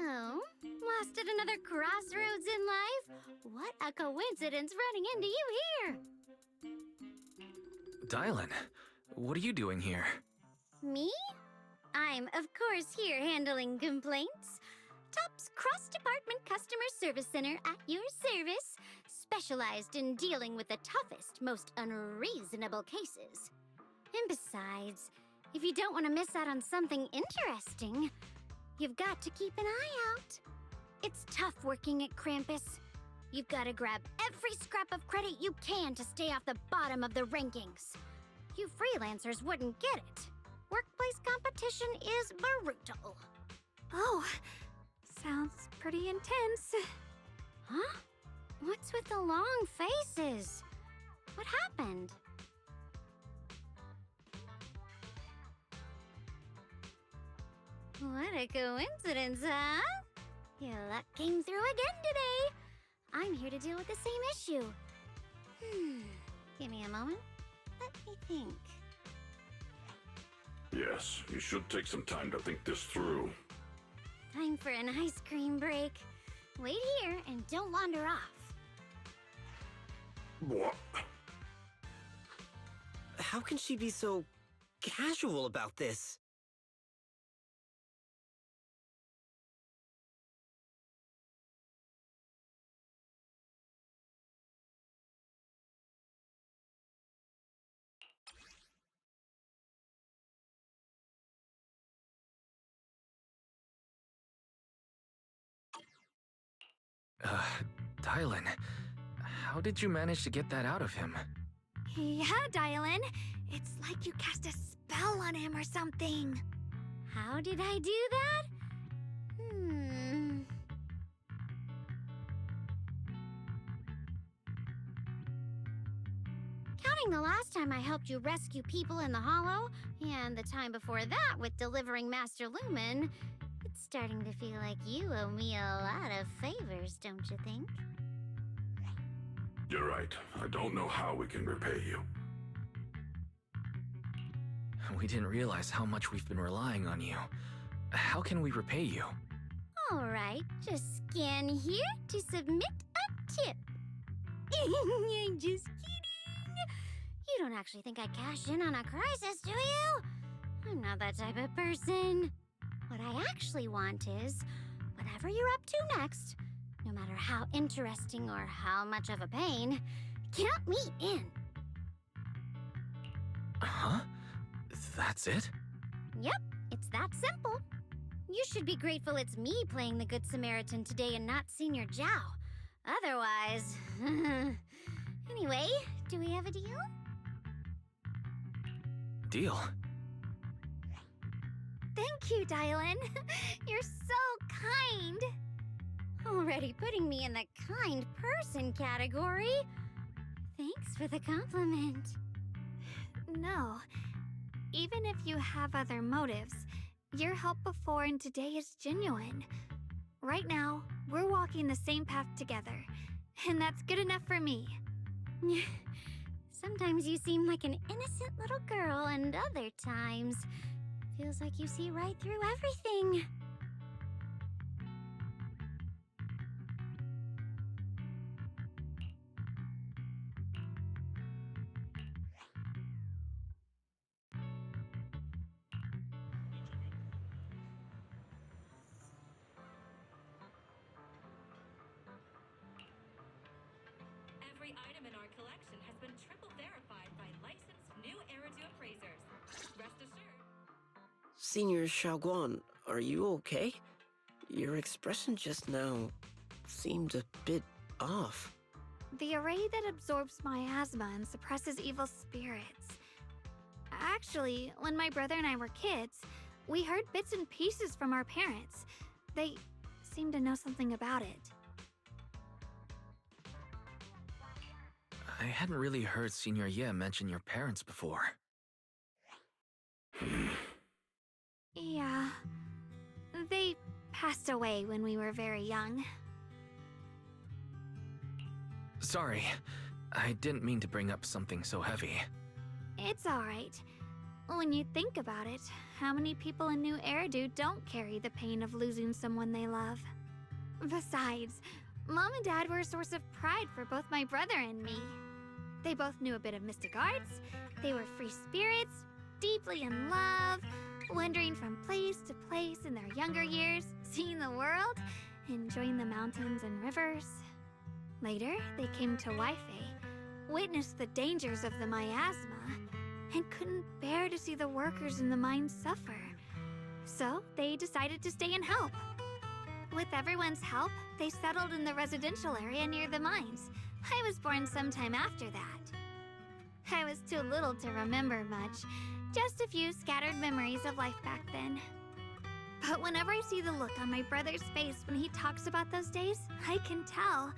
Oh, lost at another crossroads in life? What a coincidence running into you here! Dylan, what are you doing here? Me? I'm, of course, here handling complaints. TOP's cross-department customer service center at your service, specialized in dealing with the toughest, most unreasonable cases. And besides, if you don't want to miss out on something interesting, you've got to keep an eye out. It's tough working at Krampus. You've got to grab every scrap of credit you can to stay off the bottom of the rankings. You freelancers wouldn't get it. Workplace competition is brutal. Oh, sounds pretty intense. Huh? What's with the long faces? What happened? What a coincidence, huh? Your luck came through again today. I'm here to deal with the same issue. Give me a moment. Let me think. Yes, you should take some time to think this through. Time for an ice cream break. Wait here and don't wander off. What? How can she be so casual about this? Dylan, how did you manage to get that out of him? Yeah, Dylan. It's like you cast a spell on him or something. How did I do that? Counting the last time I helped you rescue people in the Hollow, and the time before that with delivering Master Lumen, it's starting to feel like you owe me a lot of favors, don't you think? You're right. I don't know how we can repay you. We didn't realize how much we've been relying on you. How can we repay you? All right, just scan here to submit a tip. I'm just kidding. You don't actually think I cash in on a crisis, do you? I'm not that type of person. What I actually want is, whatever you're up to next, no matter how interesting or how much of a pain, count me in. Huh? That's it? Yep, it's that simple. You should be grateful it's me playing the Good Samaritan today and not Senior Zhao. Otherwise... Anyway, do we have a deal? Deal? Thank you, Dylan. You're so kind. Already putting me in the kind person category. Thanks for the compliment. No. Even if you have other motives, your help before and today is genuine. Right now, we're walking the same path together, and that's good enough for me. Sometimes you seem like an innocent little girl, and other times, feels like you see right through everything. Every item in our collection has been triple verified by licensed new Eridu appraisers. Rest assured. Senior Xiaoguan, are you okay? Your expression just now seemed a bit off. The array that absorbs my asthma and suppresses evil spirits. Actually, when my brother and I were kids, we heard bits and pieces from our parents. They seemed to know something about it. I hadn't really heard Senior Ye mention your parents before. Yeah. They passed away when we were very young. Sorry, I didn't mean to bring up something so heavy. It's alright. When you think about it, how many people in New Eridu don't carry the pain of losing someone they love? Besides, Mom and Dad were a source of pride for both my brother and me. They both knew a bit of mystic arts, they were free spirits, deeply in love, wandering from place to place in their younger years, seeing the world, enjoying the mountains and rivers. Later, they came to Waifei, witnessed the dangers of the miasma, and couldn't bear to see the workers in the mines suffer. So, they decided to stay and help. With everyone's help, they settled in the residential area near the mines. I was born sometime after that. I was too little to remember much, just a few scattered memories of life back then. But whenever I see the look on my brother's face when he talks about those days, I can tell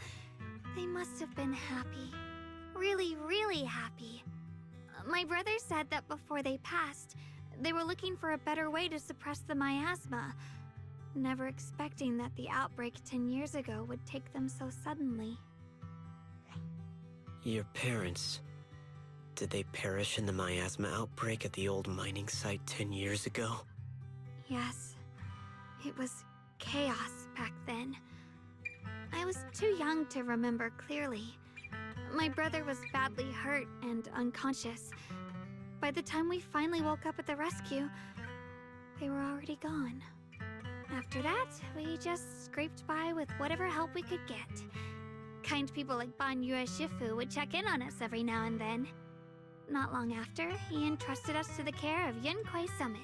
they must have been happy. Really, really happy. My brother said that before they passed, they were looking for a better way to suppress the miasma, never expecting that the outbreak 10 years ago would take them so suddenly. Your parents, did they perish in the miasma outbreak at the old mining site 10 years ago? Yes. It was chaos back then. I was too young to remember clearly. My brother was badly hurt and unconscious. By the time we finally woke up at the rescue, they were already gone. After that, we just scraped by with whatever help we could get. Kind people like Banyue Shifu would check in on us every now and then. Not long after, he entrusted us to the care of Yunkwei Summit.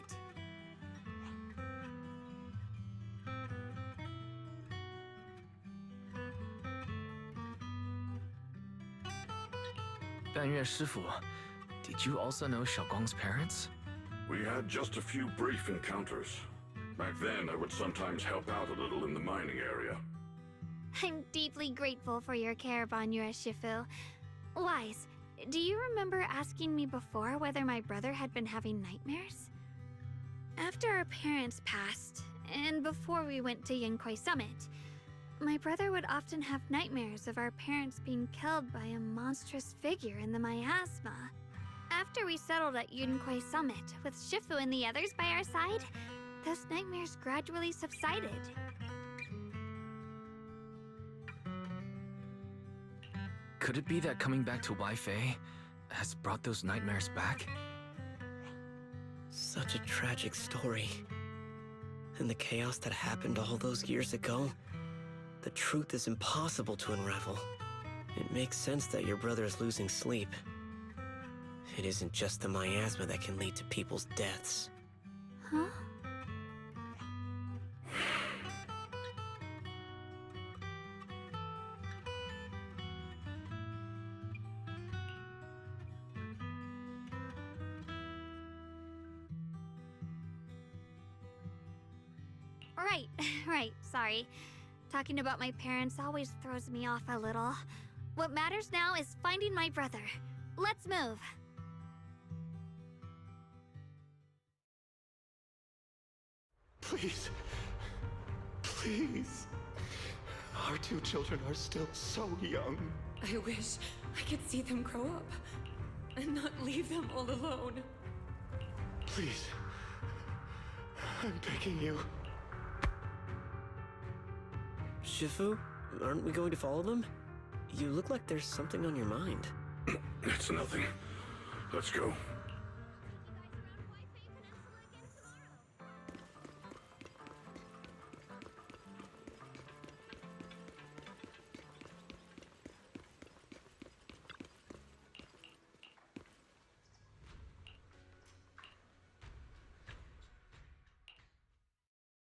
Banyue Shifu, did you also know Xiaoguang's parents? We had just a few brief encounters. Back then, I would sometimes help out a little in the mining area. I'm deeply grateful for your care, Banyue Shifu. Wise, do you remember asking me before whether my brother had been having nightmares? After our parents passed, and before we went to Yunkwei Summit, my brother would often have nightmares of our parents being killed by a monstrous figure in the miasma. After we settled at Yunkwei Summit, with Shifu and the others by our side, those nightmares gradually subsided. Could it be that coming back to Waifei has brought those nightmares back? Such a tragic story. And the chaos that happened all those years ago, the truth is impossible to unravel. It makes sense that your brother is losing sleep. It isn't just the miasma that can lead to people's deaths. Huh? Right, sorry. Talking about my parents always throws me off a little. What matters now is finding my brother. Let's move. Please. Please. Our two children are still so young. I wish I could see them grow up and not leave them all alone. Please. I'm begging you. Shifu, aren't we going to follow them? You look like there's something on your mind. It's nothing. Let's go.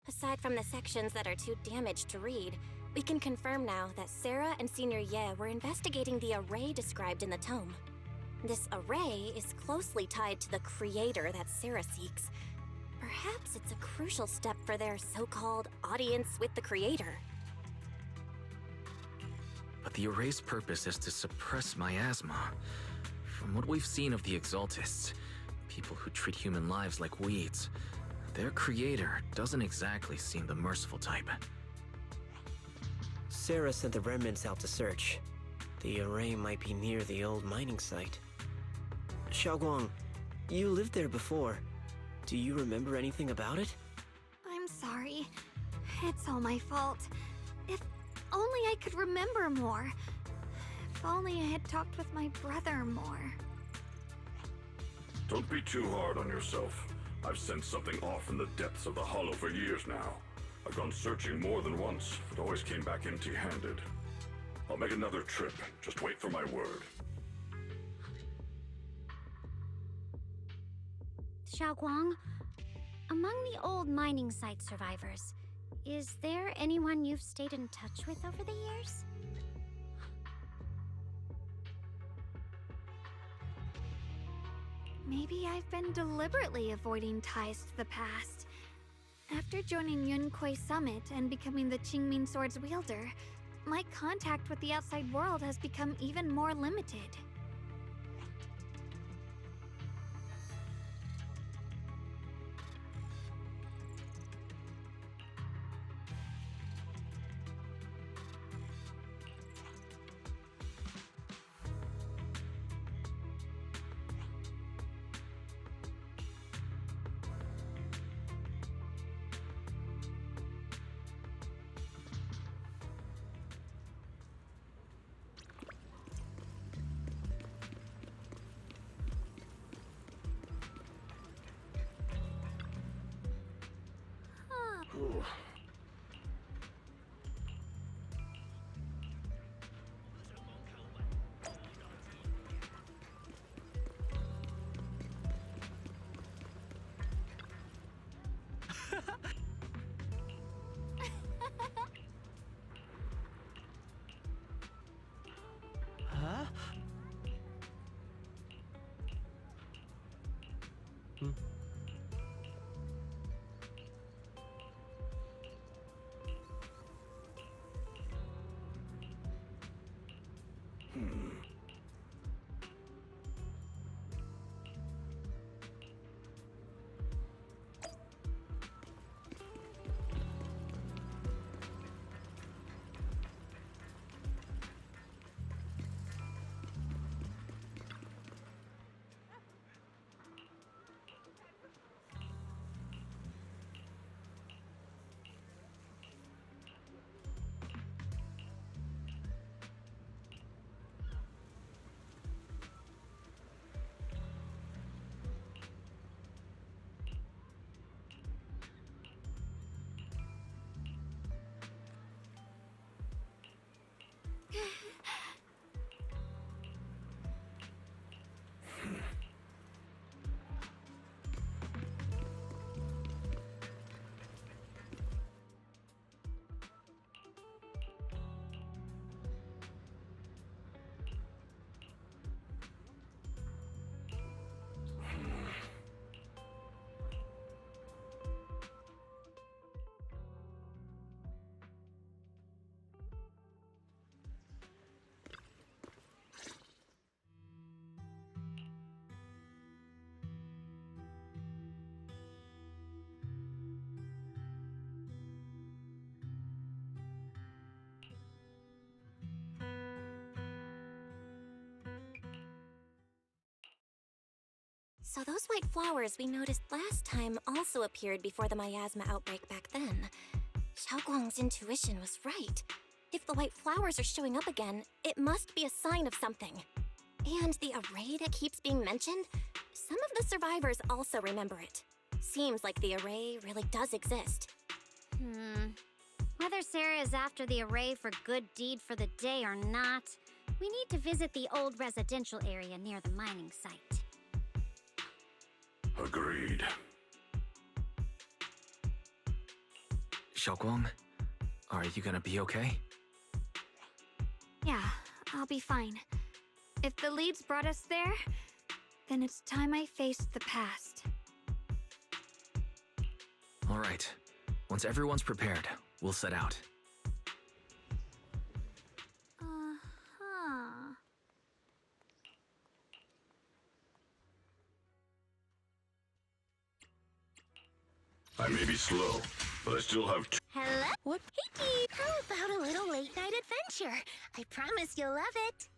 Aside from the sections that are too damaged to read, we can confirm now that Sarah and Senior Ye were investigating the array described in the tome. This array is closely tied to the creator that Sarah seeks. Perhaps it's a crucial step for their so-called audience with the creator. But the array's purpose is to suppress miasma. From what we've seen of the Exaltists, people who treat human lives like weeds, their creator doesn't exactly seem the merciful type. Sarah sent the remnants out to search. The array might be near the old mining site. Xiaoguang, You lived there before. Do you remember anything about it? I'm sorry. It's all my fault. If only I could remember more. If only I had talked with my brother more. Don't be too hard on yourself. I've sensed something off in the depths of the hollow for years now. I've gone searching more than once, but always came back empty-handed. I'll make another trip. Just wait for my word. Xiaoguang, among the old mining site survivors, is there anyone you've stayed in touch with over the years? Maybe I've been deliberately avoiding ties to the past. After joining Yunquei Summit and becoming the Qingming Sword's wielder, my contact with the outside world has become even more limited. Huh? So those white flowers we noticed last time also appeared before the miasma outbreak back then. Xiaoguang's intuition was right. If the white flowers are showing up again, it must be a sign of something. And the array that keeps being mentioned? Some of the survivors also remember it. Seems like the array really does exist. Whether Sarah is after the array for good deed for the day or not, we need to visit the old residential area near the mining site. Agreed. Xiaoguang, are you gonna be okay? Yeah, I'll be fine. If the leads brought us there, then it's time I faced the past. All right. Once everyone's prepared, we'll set out. I may be slow, but I still have Hello? What? Hickey! How about a little late-night adventure? I promise you'll love it.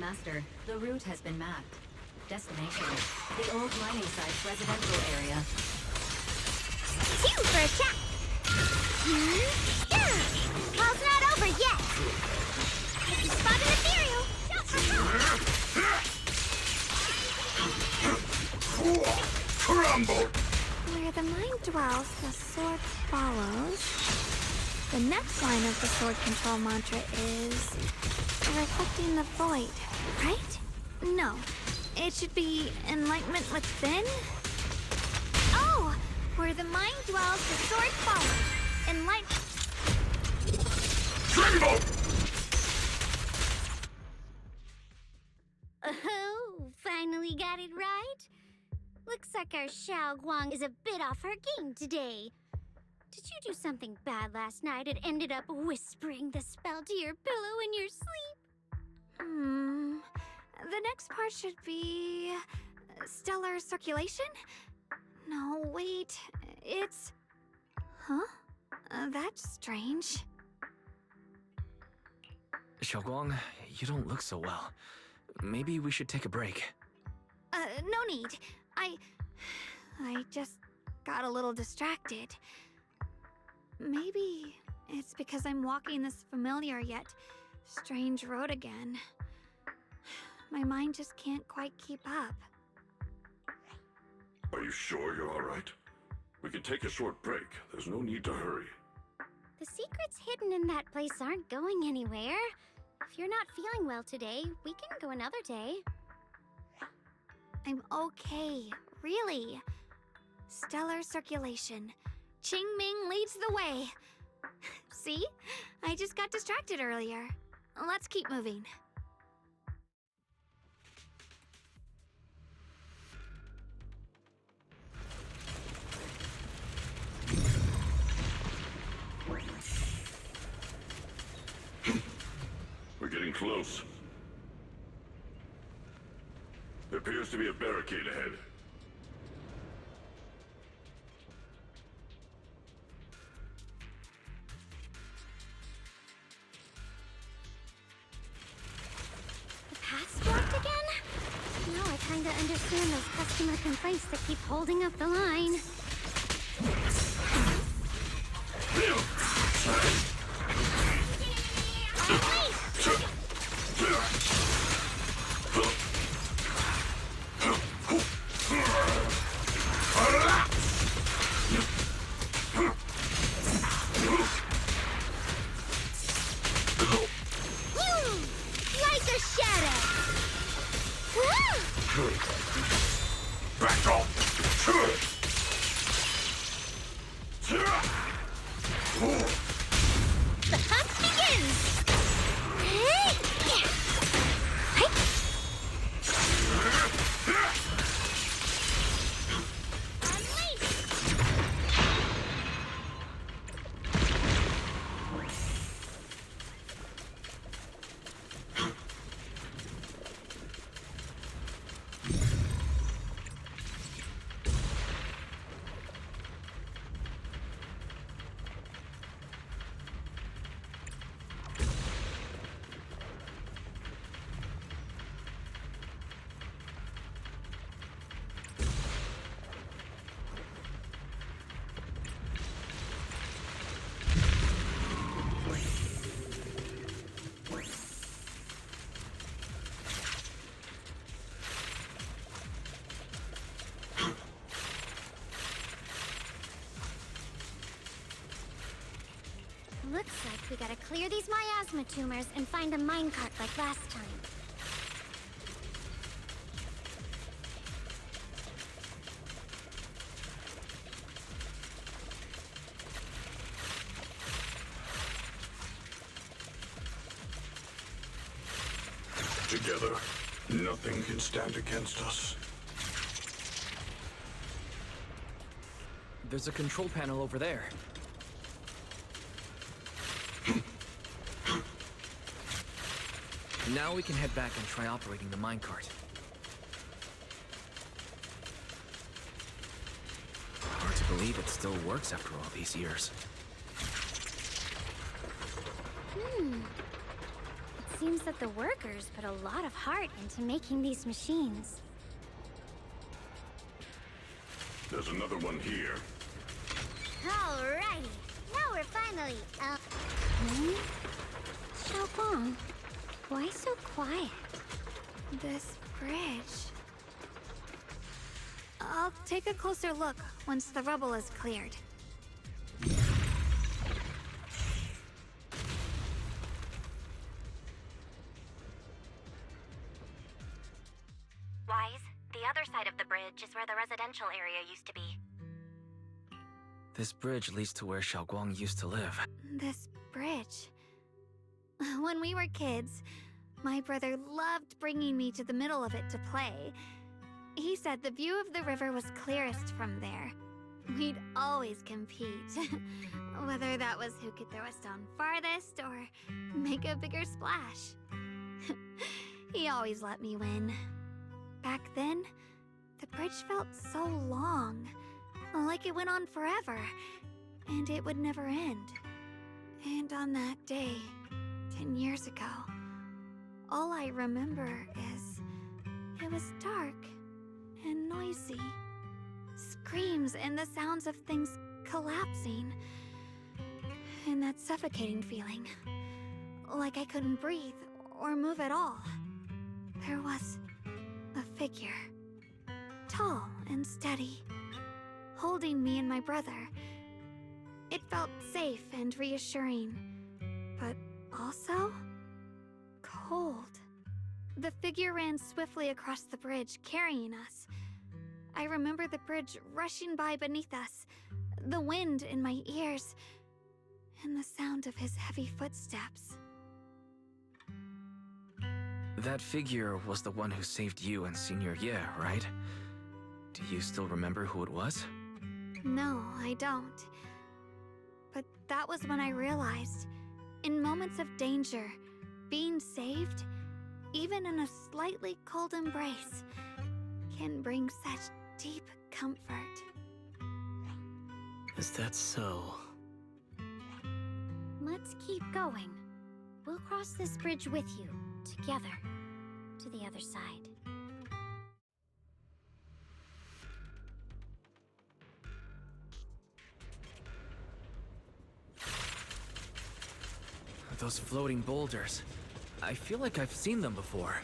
Master, the route has been mapped. Destination, the old mining site's residential area. Two for a chat. Call's not over yet. If you spot an ethereal, shout for help. Crumble! Where the mind dwells, the sword follows. The next line of the sword control mantra is reflecting the void, right? No, it should be enlightenment within. Oh, where the mind dwells, the sword follows. Tremble! Oh, finally got it right. Looks like our Xiao Guang is a bit off her game today. Did you do something bad last night and ended up whispering the spell to your pillow in your sleep? The next part should be stellar circulation? No, wait. It's... Huh? That's strange. Xiaoguang, you don't look so well. Maybe we should take a break. No need. I just got a little distracted. Maybe it's because I'm walking this familiar yet strange road again. My mind just can't quite keep up. Are you sure you're all right? We can take a short break. There's no need to hurry. The secrets hidden in that place aren't going anywhere. If you're not feeling well today, we can go another day. I'm okay, really. Stellar circulation. Qing Ming leads the way. See? I just got distracted earlier. Let's keep moving. We're getting close. There appears to be a barricade ahead. The path's blocked again? Now I kinda understand those customer complaints that keep holding up the line. Like a shadow! Back off! The hunt begins! Looks like we gotta clear these miasma tumors and find a minecart like last time. Together, nothing can stand against us. There's a control panel over there. Now we can head back and try operating the minecart. Hard to believe it still works after all these years. It Seems that the workers put a lot of heart into making these machines. There's another one here. Alrighty, now we're finally, Xiaoguang, why so quiet? This bridge. I'll take a closer look once the rubble is cleared. Wise, the other side of the bridge is where the residential area used to be. This bridge leads to where Xiaoguang used to live. This bridge. When we were kids, my brother loved bringing me to the middle of it to play. He said the view of the river was clearest from there. We'd always compete, whether that was who could throw a stone farthest or make a bigger splash. He always let me win. Back then, the bridge felt so long, like it went on forever, and it would never end. And on that day, 10 years ago, all I remember is it was dark and noisy. Screams and the sounds of things collapsing. And that suffocating feeling, like I couldn't breathe or move at all. There was a figure, tall and steady, holding me and my brother. It felt safe and reassuring, but also cold. The figure ran swiftly across the bridge, carrying us. I remember the bridge rushing by beneath us, the wind in my ears, and the sound of his heavy footsteps. That figure was the one who saved you and Senior Ye, right? Do you still remember who it was? No, I don't. But that was when I realized, in moments of danger, being saved, even in a slightly cold embrace, can bring such deep comfort. Is that so? Let's keep going. We'll cross this bridge with you, together, to the other side. Those floating boulders. I feel like I've seen them before.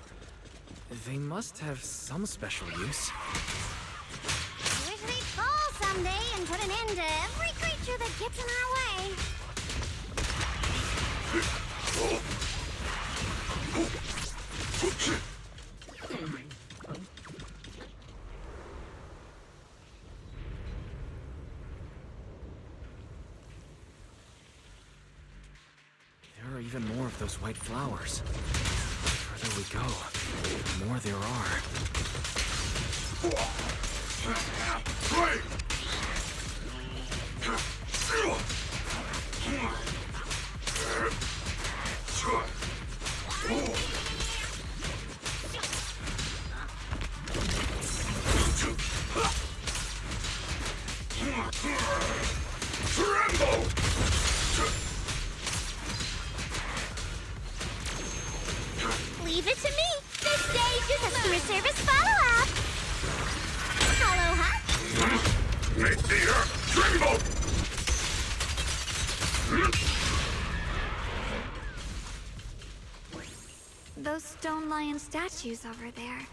They must have some special use. I wish they'd fall someday and put an end to every creature that gets in our way. There are even more of those white flowers. The further we go, the more there are. Leave it to me. This day to customer service follow-up. Hello, huh? Make the earth tremble! Those stone lion statues over there,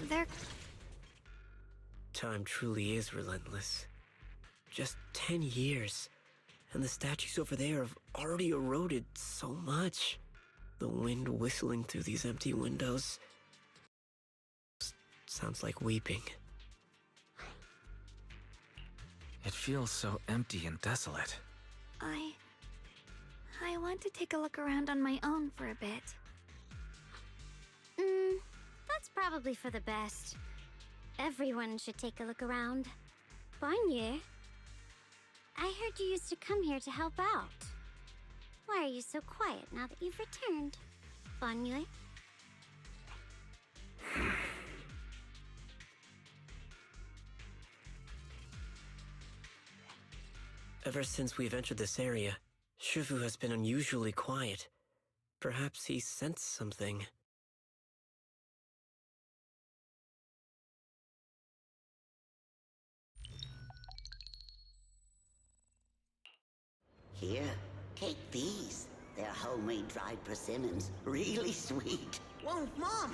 they're... Time truly is relentless. Just 10 years, and the statues over there have already eroded so much. The wind whistling through these empty windows sounds like weeping. It feels so empty and desolate. I want to take a look around on my own for a bit. That's probably for the best. Everyone should take a look around. Banye, I heard you used to come here to help out. Why are you so quiet now that you've returned, Banye? Ever since we've entered this area, Shifu has been unusually quiet. Perhaps he sensed something. Here, take these. They're homemade dried persimmons. Really sweet. Whoa, Mom!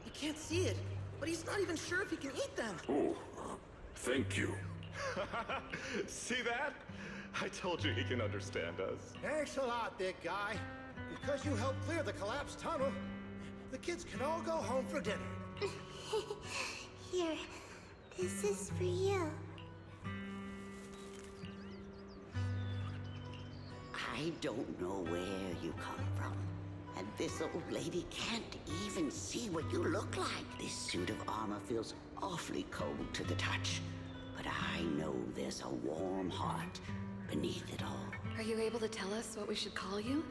You can't see it, but he's not even sure if he can eat them. Oh, thank you. See that? I told you he can understand us. Thanks a lot, big guy. Because you helped clear the collapsed tunnel, the kids can all go home for dinner. Here, this is for you. I don't know where you come from. And this old lady can't even see what you look like. This suit of armor feels awfully cold to the touch. But I know there's a warm heart beneath it all. Are you able to tell us what we should call you?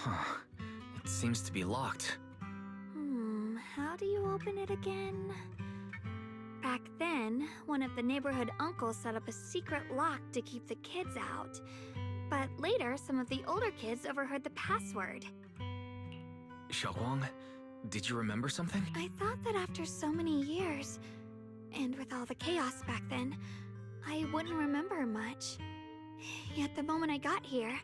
Huh. It seems to be locked. How do you open it again? Back then, one of the neighborhood uncles set up a secret lock to keep the kids out. But later, some of the older kids overheard the password. Xiaoguang, did you remember something? I thought that after so many years, and with all the chaos back then, I wouldn't remember much. Yet the moment I got here,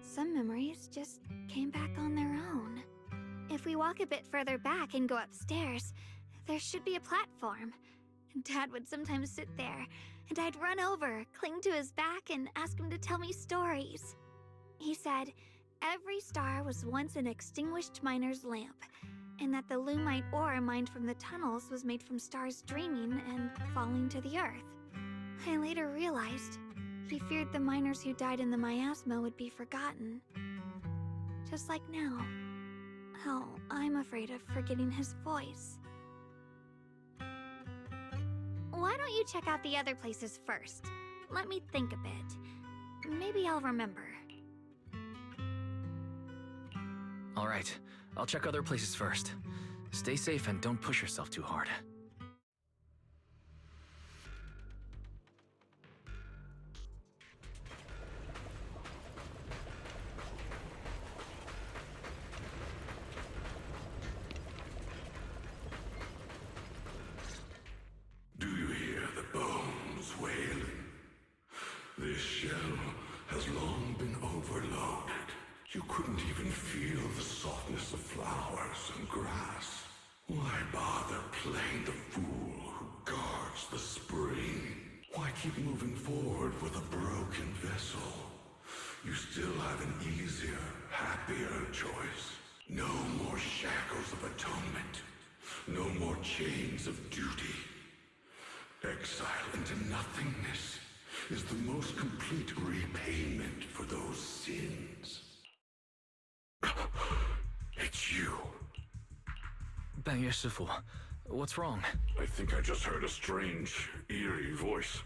some memories just came back on their own. If we walk a bit further back and go upstairs, there should be a platform. Dad would sometimes sit there, and I'd run over, cling to his back, and ask him to tell me stories. He said every star was once an extinguished miner's lamp, and that the lumite ore mined from the tunnels was made from stars dreaming and falling to the earth. I later realized he feared the miners who died in the miasma would be forgotten. Just like now, how I'm afraid of forgetting his voice. Why don't you check out the other places first? Let me think a bit. Maybe I'll remember. Alright, I'll check other places first. Stay safe and don't push yourself too hard. Do you hear the bones wailing? This shell has long been overloaded. You couldn't even feel the softness of flowers and grass. Why bother playing the fool who guards the spring? Why keep moving forward with a broken vessel? You still have an easier, happier choice. No more shackles of atonement. No more chains of duty. Exile into nothingness is the most complete repayment for those sins. It's you. 半月师傅, what's wrong? I think I just heard a strange, eerie voice.